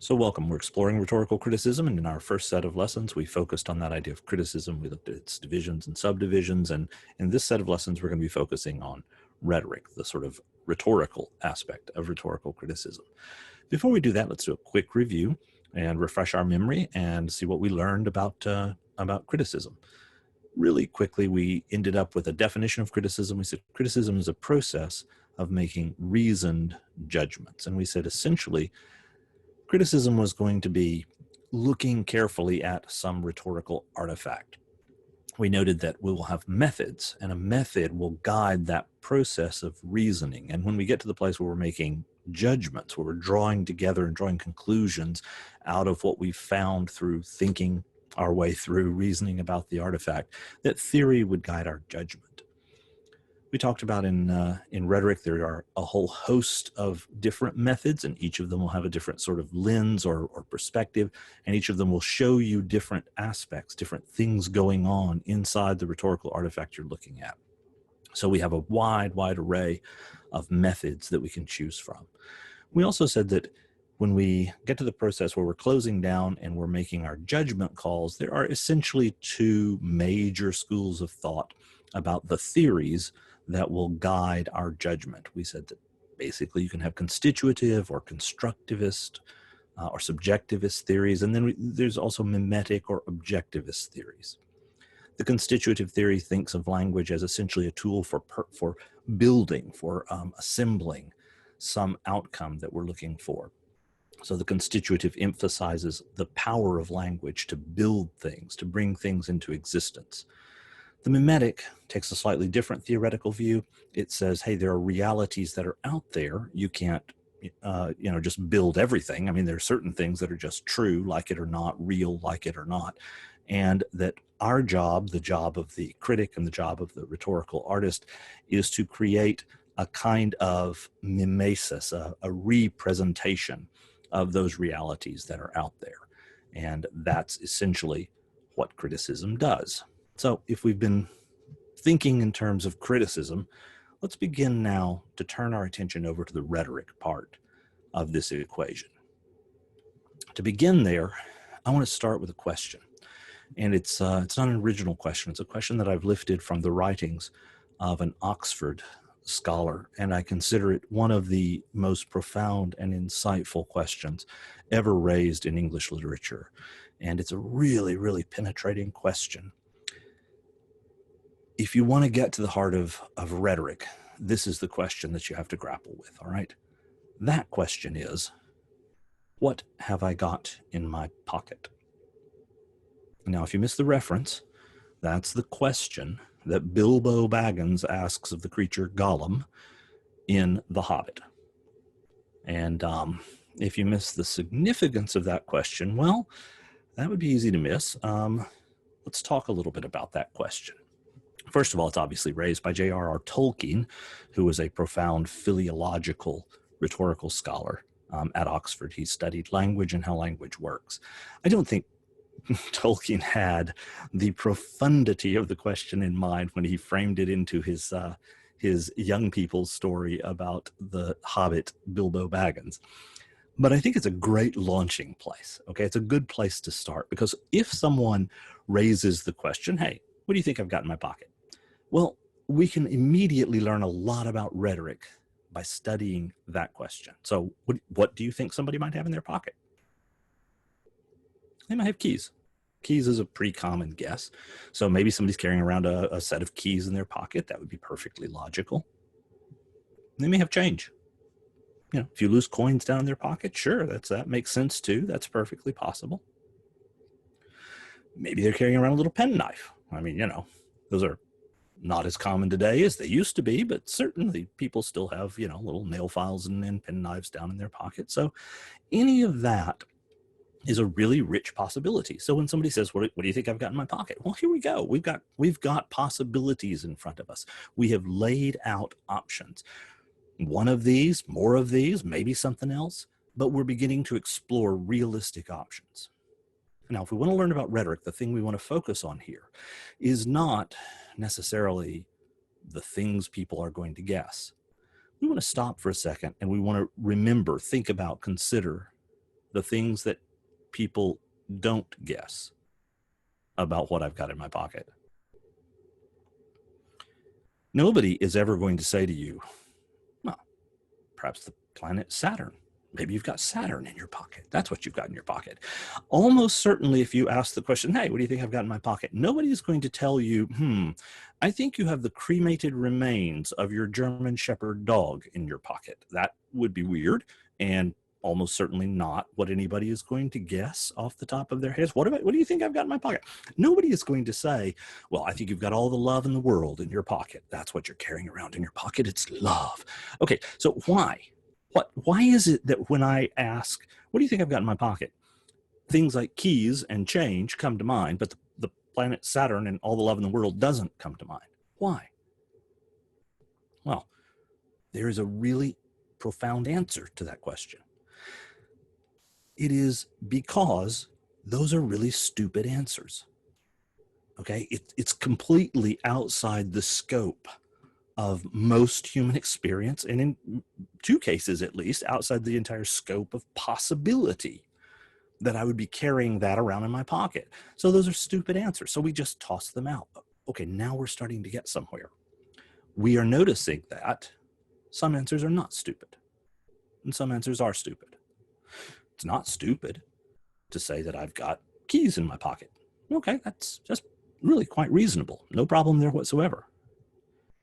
So welcome. We're exploring rhetorical criticism, and in our first set of lessons, we focused on that idea of criticism. We looked at its divisions and subdivisions, and in this set of lessons, we're going to be focusing on rhetoric, the sort of rhetorical aspect of rhetorical criticism. Before we do that, let's do a quick review and refresh our memory and see what we learned about criticism. Really quickly, we ended up with a definition of criticism. We said criticism is a process of making reasoned judgments, and we said essentially criticism was going to be looking carefully at some rhetorical artifact. We noted that we will have methods, and a method will guide that process of reasoning. And when we get to the place where we're making judgments, where we're drawing together and drawing conclusions out of what we've found through thinking our way through reasoning about the artifact, that theory would guide our judgment. We talked about in rhetoric, there are a whole host of different methods, and each of them will have a different sort of lens or perspective, and each of them will show you different aspects, different things going on inside the rhetorical artifact you're looking at. So we have a wide array of methods that we can choose from. We also said that when we get to the process where we're closing down and we're making our judgment calls, there are essentially two major schools of thought about the theories that will guide our judgment. We said that basically you can have constitutive or constructivist or subjectivist theories, and then there's also mimetic or objectivist theories. The constitutive theory thinks of language as essentially a tool for building, for assembling some outcome that we're looking for. So the constitutive emphasizes the power of language to build things, to bring things into existence. The mimetic takes a slightly different theoretical view. It says, hey, there are realities that are out there. You can't, just build everything. I mean, there are certain things that are just true, like it or not, real, like it or not. And that our job, the job of the critic and the job of the rhetorical artist, is to create a kind of mimesis, a representation of those realities that are out there. And that's essentially what criticism does. So if we've been thinking in terms of criticism, let's begin now to turn our attention over to the rhetoric part of this equation. To begin there, I want to start with a question. And it's not an original question. It's a question that I've lifted from the writings of an Oxford scholar, and I consider it one of the most profound and insightful questions ever raised in English literature. And it's a really penetrating question. If you want to get to the heart of rhetoric, this is the question that you have to grapple with, all right? That question is, what have I got in my pocket? Now, if you miss the reference, that's the question that Bilbo Baggins asks of the creature Gollum in The Hobbit. And if you miss the significance of that question, well, that would be easy to miss. Let's talk a little bit about that question. First of all, it's obviously raised by J.R.R. Tolkien, who was a profound philological rhetorical scholar at Oxford. He studied language and how language works. I don't think Tolkien had the profundity of the question in mind when he framed it into his young people's story about the Hobbit, Bilbo Baggins. But I think it's a great launching place. Okay, it's a good place to start, because if someone raises the question, hey, what do you think I've got in my pocket? Well, we can immediately learn a lot about rhetoric by studying that question. So what do you think somebody might have in their pocket? They might have keys. Keys is a pretty common guess. So maybe somebody's carrying around a set of keys in their pocket. That would be perfectly logical. They may have change. If you lose coins down in their pocket, sure, that makes sense too. That's perfectly possible. Maybe they're carrying around a little penknife. I mean, those are not as common today as they used to be, but certainly people still have, little nail files and pen knives down in their pocket. So any of that is a really rich possibility. So when somebody says, what do you think I've got in my pocket? Well, here we go. We've got possibilities in front of us. We have laid out options. One of these, more of these, maybe something else, but we're beginning to explore realistic options. Now, if we want to learn about rhetoric, the thing we want to focus on here is not necessarily the things people are going to guess. We want to stop for a second and we want to remember, think about, consider the things that people don't guess about what I've got in my pocket. Nobody is ever going to say to you, well, perhaps the planet Saturn. Maybe you've got Saturn in your pocket. That's what you've got in your pocket. Almost certainly, if you ask the question, hey, what do you think I've got in my pocket? Nobody is going to tell you, I think you have the cremated remains of your German Shepherd dog in your pocket. That would be weird, and almost certainly not what anybody is going to guess off the top of their heads. What do you think I've got in my pocket? Nobody is going to say, well, I think you've got all the love in the world in your pocket. That's what you're carrying around in your pocket. It's love. Okay, so why? Why is it that when I ask, what do you think I've got in my pocket? Things like keys and change come to mind, but the planet Saturn and all the love in the world doesn't come to mind. Why? Well, there is a really profound answer to that question. It is because those are really stupid answers. Okay? It's completely outside the scope of most human experience, and in 2 cases at least, outside the entire scope of possibility that I would be carrying that around in my pocket. So those are stupid answers. So we just toss them out. Okay, now we're starting to get somewhere. We are noticing that some answers are not stupid, and some answers are stupid. It's not stupid to say that I've got keys in my pocket. Okay, that's just really quite reasonable. No problem there whatsoever.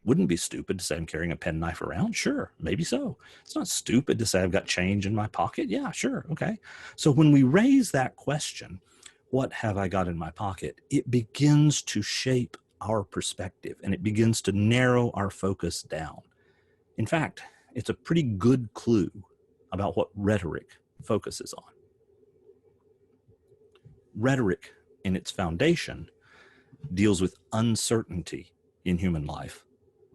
Wouldn't be stupid to say I'm carrying a penknife around. Sure, maybe so. It's not stupid to say I've got change in my pocket. Yeah, sure, okay. So when we raise that question, what have I got in my pocket? It begins to shape our perspective, and it begins to narrow our focus down. In fact, it's a pretty good clue about what rhetoric focuses on. Rhetoric, in its foundation, deals with uncertainty in human life,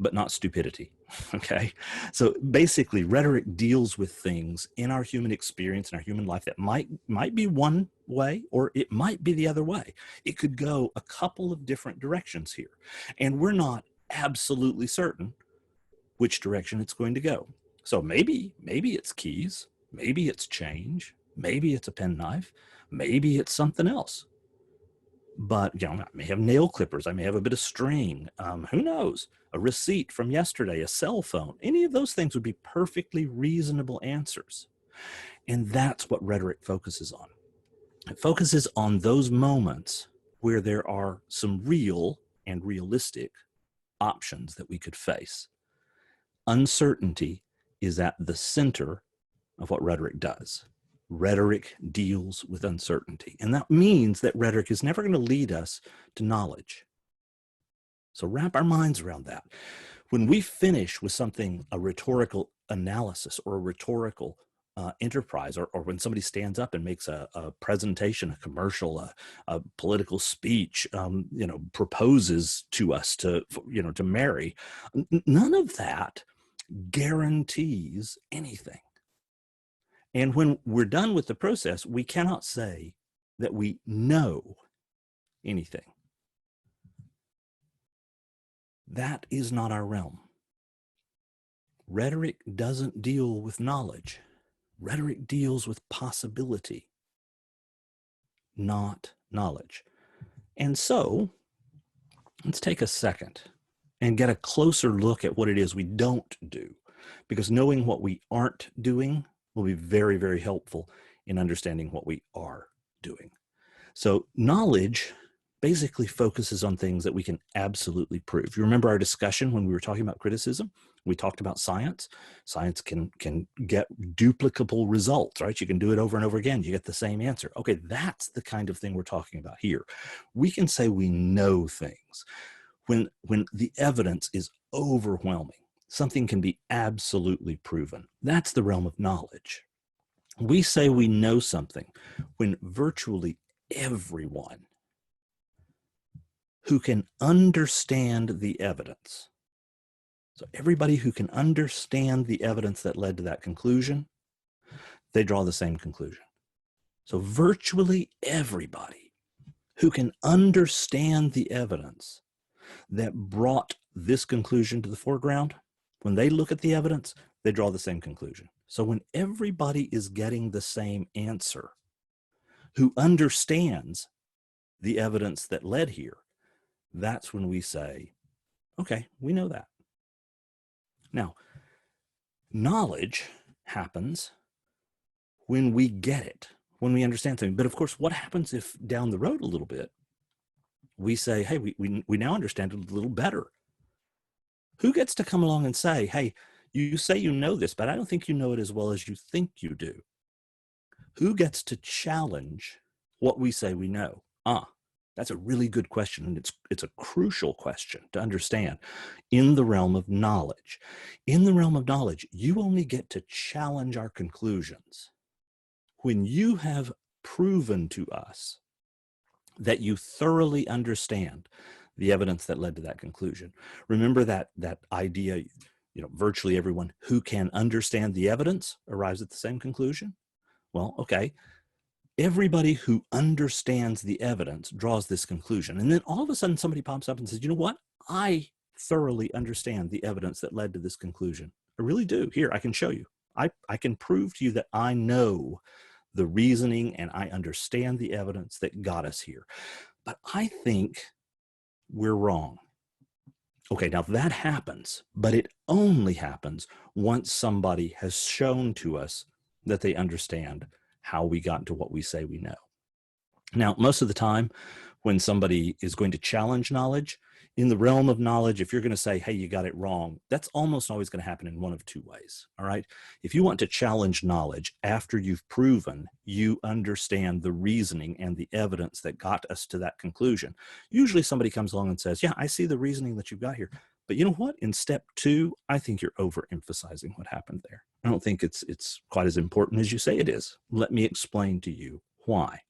but not stupidity. Okay. So basically, rhetoric deals with things in our human experience, in our human life, that might be one way, or it might be the other way. It could go a couple of different directions here, and we're not absolutely certain which direction it's going to go. So maybe it's keys, maybe it's change, maybe it's a penknife, maybe it's something else. But I may have nail clippers, I may have a bit of string, who knows, a receipt from yesterday, a cell phone. Any of those things would be perfectly reasonable answers. And that's what rhetoric focuses on. It focuses on those moments where there are some real and realistic options that we could face. Uncertainty is at the center of what rhetoric does. Rhetoric deals with uncertainty. And that means that rhetoric is never going to lead us to knowledge. So wrap our minds around that. When we finish with something, a rhetorical analysis or a rhetorical enterprise, or when somebody stands up and makes a presentation, a commercial, a political speech, proposes to us to marry, none of that guarantees anything. And when we're done with the process, we cannot say that we know anything. That is not our realm. Rhetoric doesn't deal with knowledge. Rhetoric deals with possibility, not knowledge. And so, let's take a second and get a closer look at what it is we don't do, because knowing what we aren't doing will be very, very helpful in understanding what we are doing. So knowledge basically focuses on things that we can absolutely prove. You remember our discussion when we were talking about criticism? We talked about science. Science can get duplicable results, right? You can do it over and over again. You get the same answer. Okay, that's the kind of thing we're talking about here. We can say we know things when the evidence is overwhelming. Something can be absolutely proven. That's the realm of knowledge. We say we know something when virtually everyone who can understand the evidence, so everybody who can understand the evidence that led to that conclusion, they draw the same conclusion. So virtually everybody who can understand the evidence that brought this conclusion to the foreground, when they look at the evidence, they draw the same conclusion. So when everybody is getting the same answer, who understands the evidence that led here, that's when we say, okay, we know that. Now, knowledge happens when we get it, when we understand something. But of course, what happens if down the road a little bit, we say, hey, we now understand it a little better? Who gets to come along and say, hey, you say you know this, but I don't think you know it as well as you think you do? Who gets to challenge what we say we know? That's a really good question, and it's a crucial question to understand in the realm of knowledge. In the realm of knowledge, you only get to challenge our conclusions when you have proven to us that you thoroughly understand the evidence that led to that conclusion. Remember that idea, virtually everyone who can understand the evidence arrives at the same conclusion? Well, okay, everybody who understands the evidence draws this conclusion. And then all of a sudden somebody pops up and says, you know what? I thoroughly understand the evidence that led to this conclusion. I really do. Here, I can show you. I can prove to you that I know the reasoning and I understand the evidence that got us here. But I think we're wrong. Okay, now that happens, but it only happens once somebody has shown to us that they understand how we got to what we say we know. Now, most of the time, when somebody is going to challenge knowledge, in the realm of knowledge, if you're going to say, hey, you got it wrong, that's almost always going to happen in one of two ways, all right? If you want to challenge knowledge after you've proven you understand the reasoning and the evidence that got us to that conclusion, usually somebody comes along and says, yeah, I see the reasoning that you've got here. But you know what? In step two, I think you're overemphasizing what happened there. I don't think it's quite as important as you say it is. Let me explain to you why.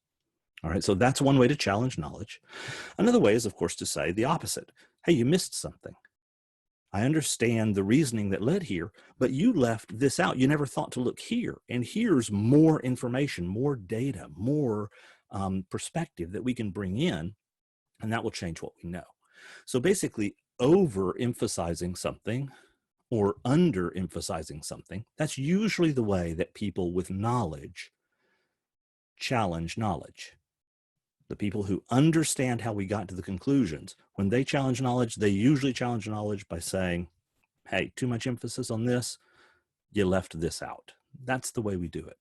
All right, so that's one way to challenge knowledge. Another way is, of course, to say the opposite. Hey, you missed something. I understand the reasoning that led here, but you left this out. You never thought to look here. And here's more information, more data, more perspective that we can bring in, and that will change what we know. So basically, overemphasizing something or underemphasizing something, that's usually the way that people with knowledge challenge knowledge. The people who understand how we got to the conclusions, when they challenge knowledge, they usually challenge knowledge by saying, hey, too much emphasis on this, you left this out. That's the way we do it.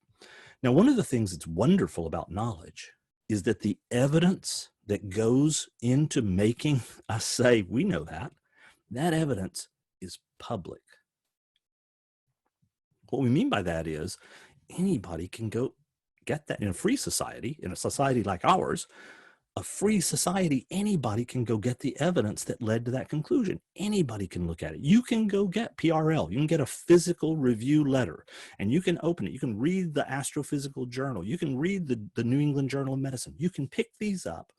Now, one of the things that's wonderful about knowledge is that the evidence that goes into making us say we know that evidence is public. What we mean by that is anybody can go get that. In a free society, in a society like ours, a free society, anybody can go get the evidence that led to that conclusion. Anybody can look at it. You can go get PRL. You can get a physical review letter, and you can open it. You can read the Astrophysical Journal. You can read the New England Journal of Medicine. You can pick these up,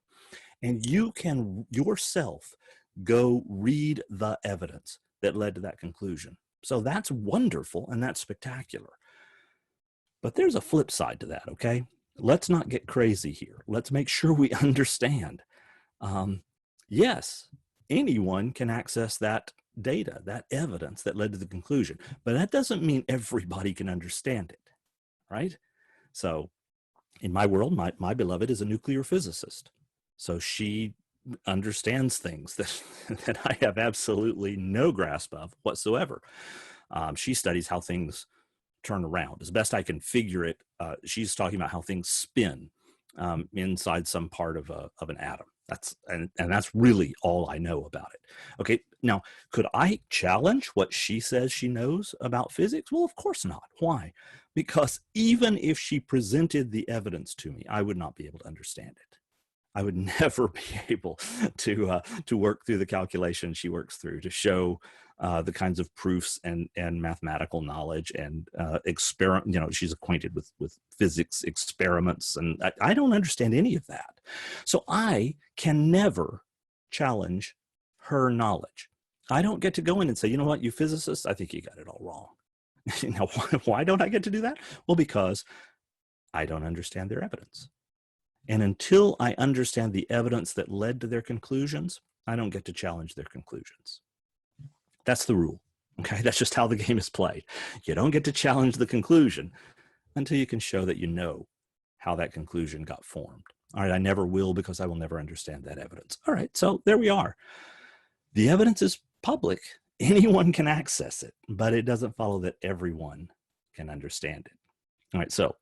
and you can yourself go read the evidence that led to that conclusion. So that's wonderful, and that's spectacular. But there's a flip side to that, okay? Let's not get crazy here. Let's make sure we understand. Yes, anyone can access that data, that evidence that led to the conclusion, but that doesn't mean everybody can understand it, right? So in my world, my beloved is a nuclear physicist. So she understands things that I have absolutely no grasp of whatsoever. She studies how things turn around. As best I can figure it, she's talking about how things spin inside some part of an atom. And that's really all I know about it. Okay, now, could I challenge what she says she knows about physics? Well, of course not. Why? Because even if she presented the evidence to me, I would not be able to understand it. I would never be able to work through the calculations she works through to show the kinds of proofs and mathematical knowledge and experiment. She's acquainted with physics experiments, and I don't understand any of that. So I can never challenge her knowledge. I don't get to go in and say, you know what, you physicists, I think you got it all wrong. Now, why don't I get to do that? Well, because I don't understand their evidence. And until I understand the evidence that led to their conclusions, I don't get to challenge their conclusions. That's the rule. Okay, that's just how the game is played. You don't get to challenge the conclusion until you can show that you know how that conclusion got formed. All right, I never will because I will never understand that evidence. All right, so there we are. The evidence is public. Anyone can access it, but it doesn't follow that everyone can understand it. All right, so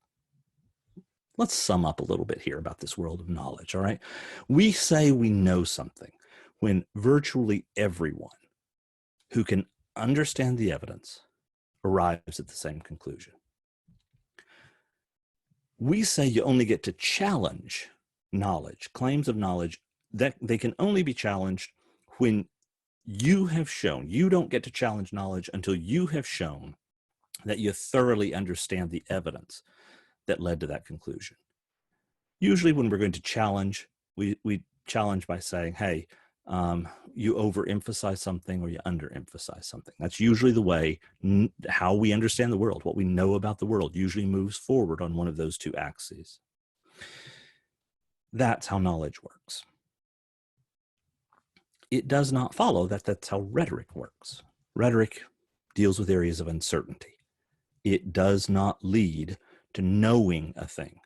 let's sum up a little bit here about this world of knowledge. All right, we say we know something when virtually everyone who can understand the evidence arrives at the same conclusion. We say you only get to challenge knowledge, claims of knowledge, that they can only be challenged when you have shown. You don't get to challenge knowledge until you have shown that you thoroughly understand the evidence that led to that conclusion. Usually when we're going to challenge, we challenge by saying, hey, you overemphasize something or you underemphasize something. That's usually the way how we understand the world. What we know about the world usually moves forward on one of those two axes. That's how knowledge works. It does not follow that that's how rhetoric works. Rhetoric deals with areas of uncertainty. It does not lead to knowing a thing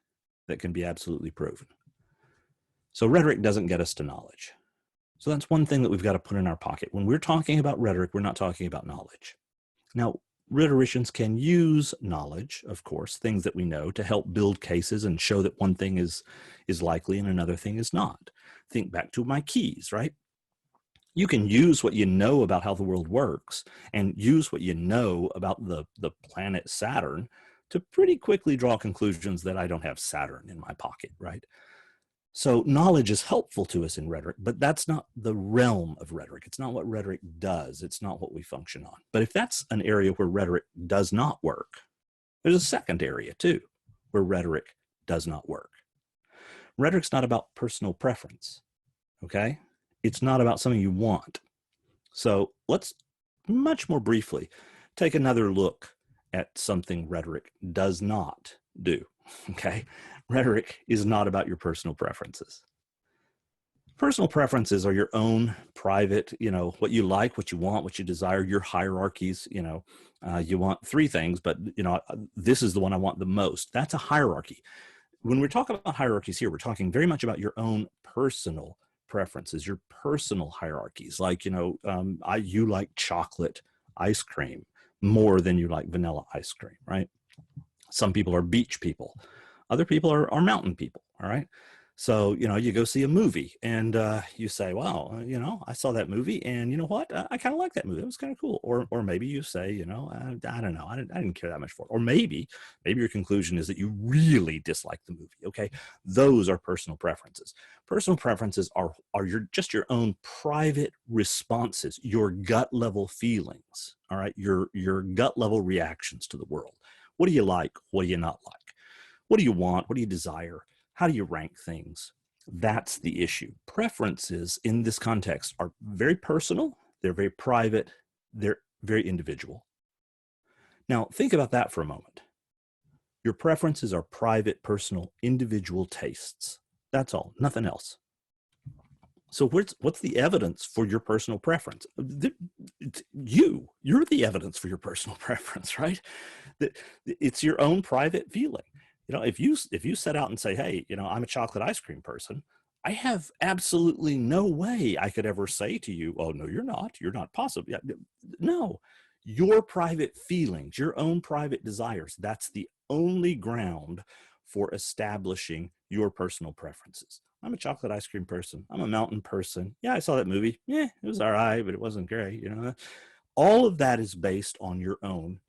that can be absolutely proven. So rhetoric doesn't get us to knowledge. So that's one thing that we've got to put in our pocket. When we're talking about rhetoric, we're not talking about knowledge. Now, rhetoricians can use knowledge, of course, things that we know, to help build cases and show that one thing is likely and another thing is not. Think back to my keys, right? You can use what you know about how the world works and use what you know about the planet Saturn to pretty quickly draw conclusions that I don't have Saturn in my pocket, right? So knowledge is helpful to us in rhetoric, but that's not the realm of rhetoric. It's not what rhetoric does. It's not what we function on. But if that's an area where rhetoric does not work, there's a second area too, where rhetoric does not work. Rhetoric's not about personal preference, okay? It's not about something you want. So let's much more briefly take another look at something rhetoric does not do, okay? Rhetoric is not about your personal preferences. Personal preferences are your own private, what you like, what you want, what you desire, your hierarchies. You want three things, but this is the one I want the most. That's a hierarchy. When we're talking about hierarchies here, we're talking very much about your own personal preferences, your personal hierarchies. Like, you like chocolate ice cream more than you like vanilla ice cream, right? Some people are beach people. Other people are mountain people, all right? So, you go see a movie and you say, wow, I saw that movie and you know what? I kind of like that movie. It was kind of cool. Or maybe you say, I don't know. I didn't care that much for it. Or maybe your conclusion is that you really dislike the movie. Okay. Those are personal preferences. Personal preferences are just your own private responses, your gut level feelings. All right. Your gut level reactions to the world. What do you like? What do you not like? What do you want? What do you desire? How do you rank things? That's the issue. Preferences in this context are very personal, they're very private, they're very individual. Now, think about that for a moment. Your preferences are private, personal, individual tastes. That's all, nothing else. So what's the evidence for your personal preference? You're the evidence for your personal preference, right? It's your own private feeling. If you set out and say, hey, I'm a chocolate ice cream person, I have absolutely no way I could ever say to you, oh, no, you're not possible. No, your private feelings, your own private desires, that's the only ground for establishing your personal preferences. I'm a chocolate ice cream person. I'm a mountain person. Yeah, I saw that movie. Yeah, it was all right, but it wasn't great. All of that is based on your own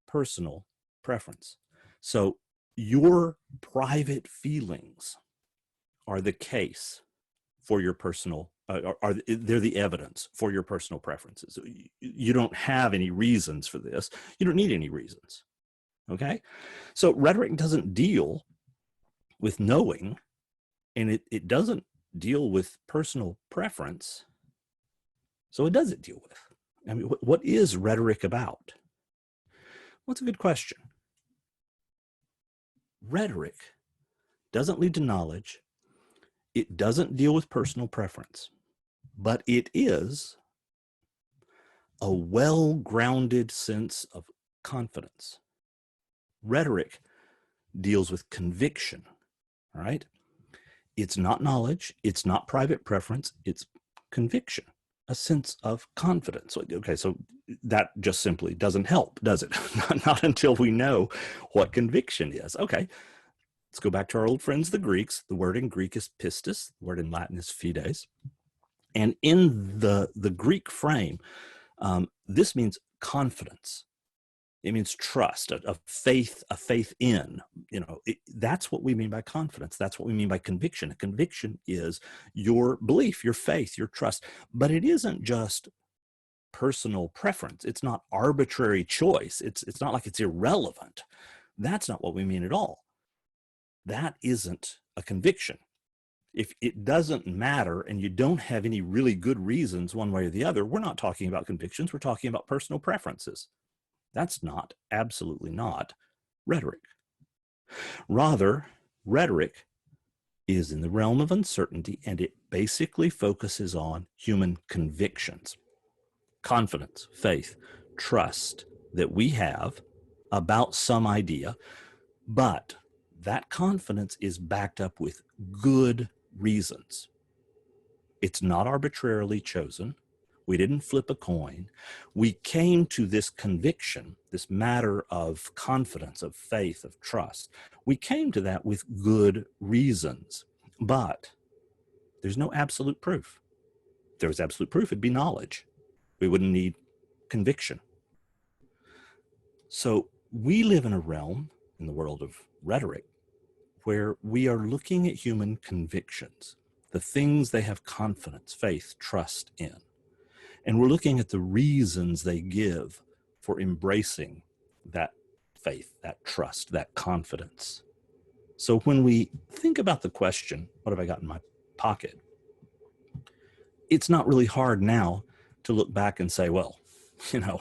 personal preference. So your private feelings are the case for your personal, they're the evidence for your personal preferences. You don't have any reasons for this. You don't need any reasons. Okay? So rhetoric doesn't deal with knowing, and it doesn't deal with personal preference. So what does it deal with? I mean, what is rhetoric about? Well, that's a good question. Rhetoric doesn't lead to knowledge. It doesn't deal with personal preference, but it is a well-grounded sense of confidence. Rhetoric deals with conviction, all right? It's not knowledge, it's not private preference, it's conviction, a sense of confidence. Okay, so that just simply doesn't help, does it? Not until we know what conviction is. Okay, let's go back to our old friends, the Greeks. The word in Greek is pistis, the word in Latin is fides. And in the Greek frame, this means confidence. It means trust, a faith in. That's what we mean by confidence. That's what we mean by conviction. A conviction is your belief, your faith, your trust. But it isn't just personal preference. It's not arbitrary choice. It's not like it's irrelevant. That's not what we mean at all. That isn't a conviction. If it doesn't matter and you don't have any really good reasons one way or the other, we're not talking about convictions. We're talking about personal preferences. That's not, absolutely not, rhetoric. Rather, rhetoric is in the realm of uncertainty, and it basically focuses on human convictions, confidence, faith, trust that we have about some idea, but that confidence is backed up with good reasons. It's not arbitrarily chosen. We didn't flip a coin. We came to this conviction, this matter of confidence, of faith, of trust. We came to that with good reasons, but there's no absolute proof. If there was absolute proof, it'd be knowledge. We wouldn't need conviction. So we live in a realm, in the world of rhetoric, where we are looking at human convictions, the things they have confidence, faith, trust in. And we're looking at the reasons they give for embracing that faith, that trust, that confidence. So when we think about the question, what have I got in my pocket? It's not really hard now to look back and say, well,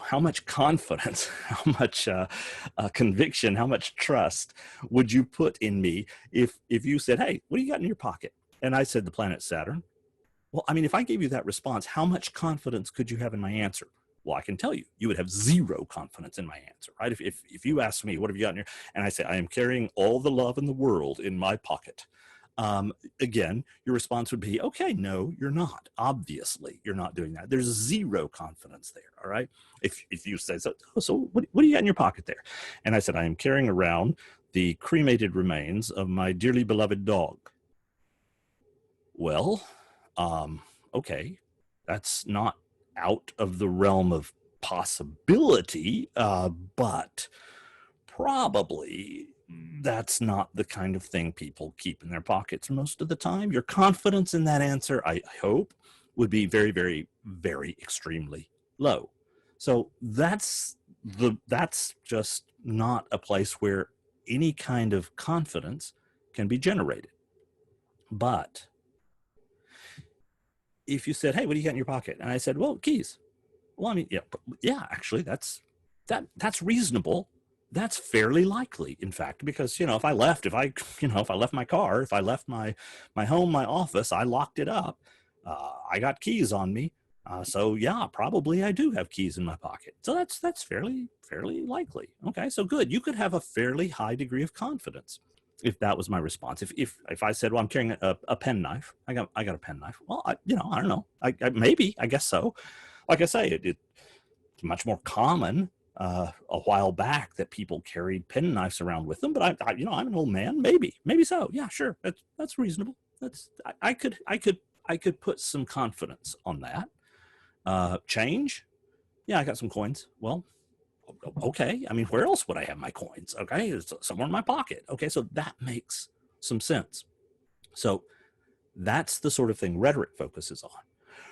how much confidence, how much conviction, how much trust would you put in me if you said, hey, what do you got in your pocket? And I said, the planet Saturn. Well, I mean, if I gave you that response, how much confidence could you have in my answer? Well, I can tell you, you would have zero confidence in my answer, right? If you ask me, what have you got in here? And I say, I am carrying all the love in the world in my pocket. Again, your response would be, okay, no, you're not. Obviously, you're not doing that. There's zero confidence there, all right? If you say, so what do you got in your pocket there? And I said, I am carrying around the cremated remains of my dearly beloved dog. Well, okay, that's not out of the realm of possibility, but probably that's not the kind of thing people keep in their pockets most of the time. Your confidence in that answer, I hope, would be very, very, very extremely low. So that's just not a place where any kind of confidence can be generated. But if you said, hey, what do you got in your pocket? And I said, well, keys. Well, I mean, yeah, actually, that's reasonable. That's fairly likely, in fact, because if I left my car, if I left my home, my office, I locked it up, I got keys on me, so yeah, probably I do have keys in my pocket. So that's fairly likely. Okay, so good. You could have a fairly high degree of confidence if that was my response. If I said, well, I'm carrying a pen knife, I got a pen knife. Well, I don't know. Maybe, I guess so. Like I say, it's much more common a while back that people carried pen knives around with them. But I'm an old man. Maybe so. Yeah, sure. That's reasonable. I could put some confidence on that. Change. Yeah, I got some coins. Well, okay. I mean, where else would I have my coins? Okay, it's somewhere in my pocket. Okay, so that makes some sense. So that's the sort of thing rhetoric focuses on.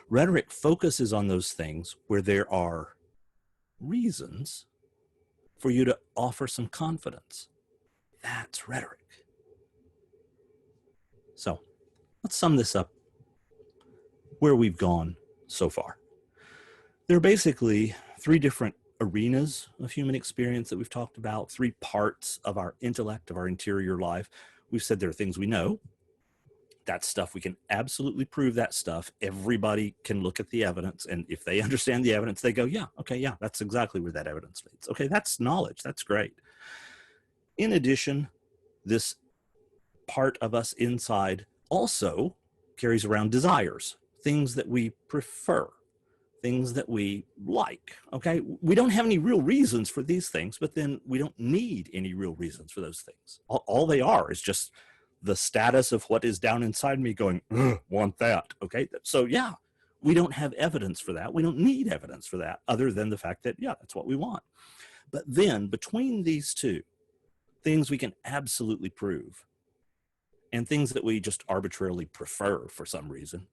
Rhetoric focuses on those things where there are reasons for you to offer some confidence. That's rhetoric. So let's sum this up where we've gone so far. There are basically three different arenas of human experience that we've talked about, three parts of our intellect, of our interior life. We've said there are things we know, That stuff, we can absolutely prove that stuff. Everybody can look at the evidence, and if they understand the evidence, they go, yeah, okay, yeah, that's exactly where that evidence leads. Okay, that's knowledge. That's great. In addition, this part of us inside also carries around desires, things that we prefer, things that we like. Okay, we don't have any real reasons for these things, but then we don't need any real reasons for those things. All they are is just the status of what is down inside me going, want that. Okay, so yeah, we don't have evidence for that. We don't need evidence for that other than the fact that, yeah, that's what we want. But then between these two things we can absolutely prove and things that we just arbitrarily prefer for some reason,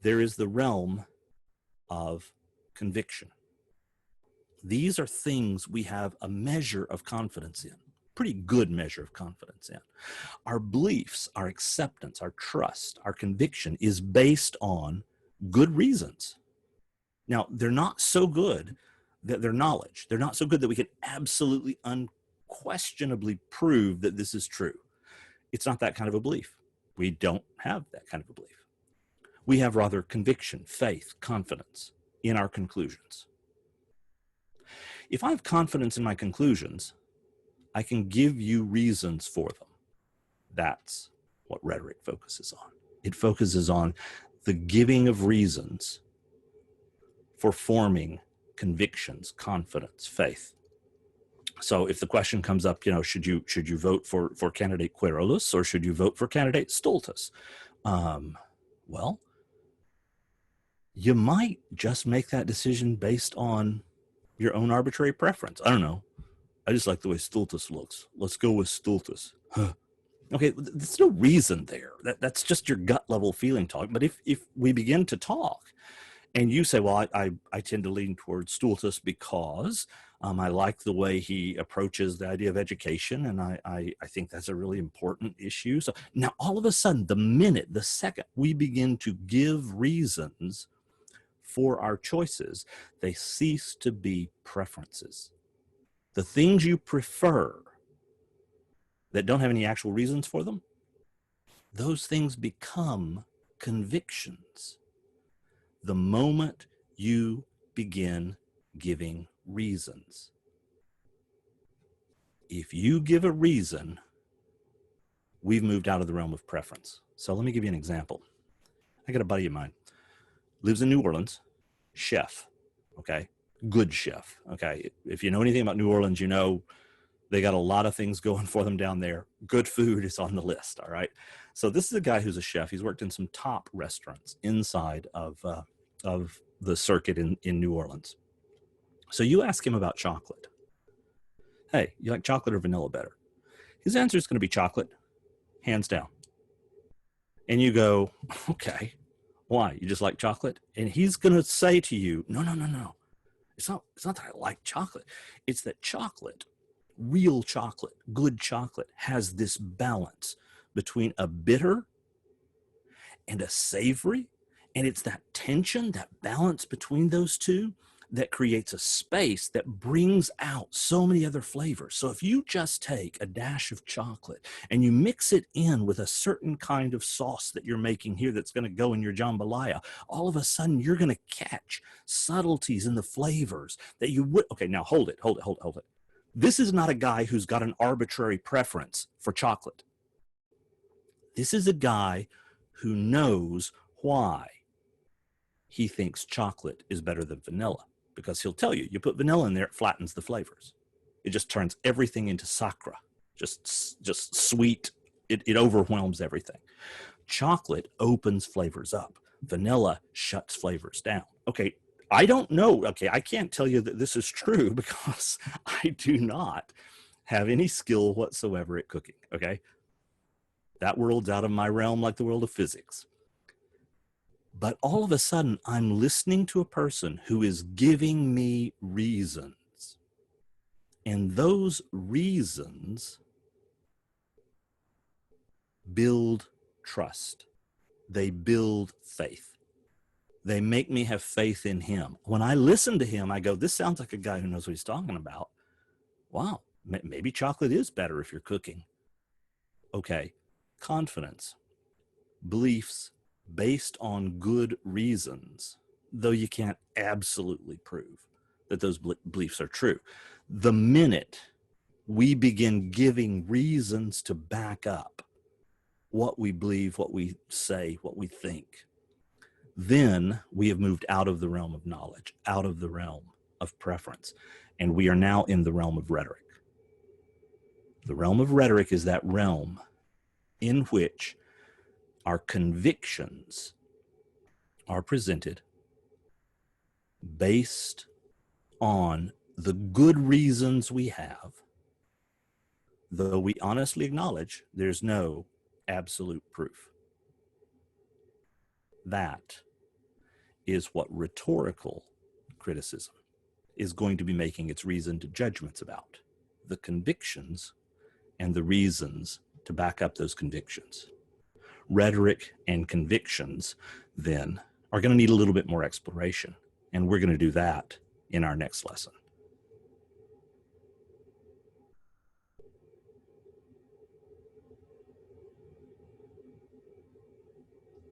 there is the realm of conviction. These are things we have a measure of confidence in, pretty good measure of confidence in. Our beliefs, our acceptance, our trust, our conviction is based on good reasons. Now, they're not so good that they're knowledge. They're not so good that we can absolutely unquestionably prove that this is true. It's not that kind of a belief. We don't have that kind of a belief. We have rather conviction, faith, confidence in our conclusions. If I have confidence in my conclusions, I can give you reasons for them. That's what rhetoric focuses on. It focuses on the giving of reasons for forming convictions, confidence, faith. So if the question comes up, should you vote for candidate Quirolus or should you vote for candidate Stultus? Well, you might just make that decision based on your own arbitrary preference. I don't know. I just like the way Stultus looks. Let's go with Stultus. Okay, there's no reason there. That's just your gut level feeling talk. But if we begin to talk and you say, well, I tend to lean towards Stultus because I like the way he approaches the idea of education, and I think that's a really important issue. So now all of a sudden, the second we begin to give reasons for our choices, they cease to be preferences. The things you prefer that don't have any actual reasons for them, those things become convictions the moment you begin giving reasons. If you give a reason, we've moved out of the realm of preference. So let me give you an example. I got a buddy of mine, lives in New Orleans, chef, okay? Good chef, okay? If you know anything about New Orleans, you know they got a lot of things going for them down there. Good food is on the list, all right? So this is a guy who's a chef. He's worked in some top restaurants inside of the circuit in New Orleans. So you ask him about chocolate. Hey, you like chocolate or vanilla better? His answer is going to be chocolate, hands down. And you go, okay, why? You just like chocolate? And he's going to say to you, no. It's not that I like chocolate. It's that chocolate, real chocolate, good chocolate, has this balance between a bitter and a savory. And it's that tension, that balance between those two that creates a space that brings out so many other flavors. So if you just take a dash of chocolate and you mix it in with a certain kind of sauce that you're making here that's going to go in your jambalaya, all of a sudden you're going to catch subtleties in the flavors that you would. Okay, now hold it. This is not a guy who's got an arbitrary preference for chocolate. This is a guy who knows why he thinks chocolate is better than vanilla, because he'll tell you, you put vanilla in there, it flattens the flavors. It just turns everything into sacra, just sweet. It overwhelms everything. Chocolate opens flavors up. Vanilla shuts flavors down. Okay, I don't know. Okay, I can't tell you that this is true because I do not have any skill whatsoever at cooking, okay? That world's out of my realm like the world of physics. But all of a sudden, I'm listening to a person who is giving me reasons. And those reasons build trust. They build faith. They make me have faith in him. When I listen to him, I go, this sounds like a guy who knows what he's talking about. Wow, maybe chocolate is better if you're cooking. Okay, confidence. beliefs based on good reasons, though you can't absolutely prove that those beliefs are true. The minute we begin giving reasons to back up what we believe, what we say, what we think, then we have moved out of the realm of knowledge, out of the realm of preference, and we are now in the realm of rhetoric. The realm of rhetoric is that realm in which our convictions are presented based on the good reasons we have, though we honestly acknowledge there's no absolute proof. That is what rhetorical criticism is going to be making its reasoned judgments about, the convictions and the reasons to back up those convictions. Rhetoric and convictions, then, are going to need a little bit more exploration, and we're going to do that in our next lesson.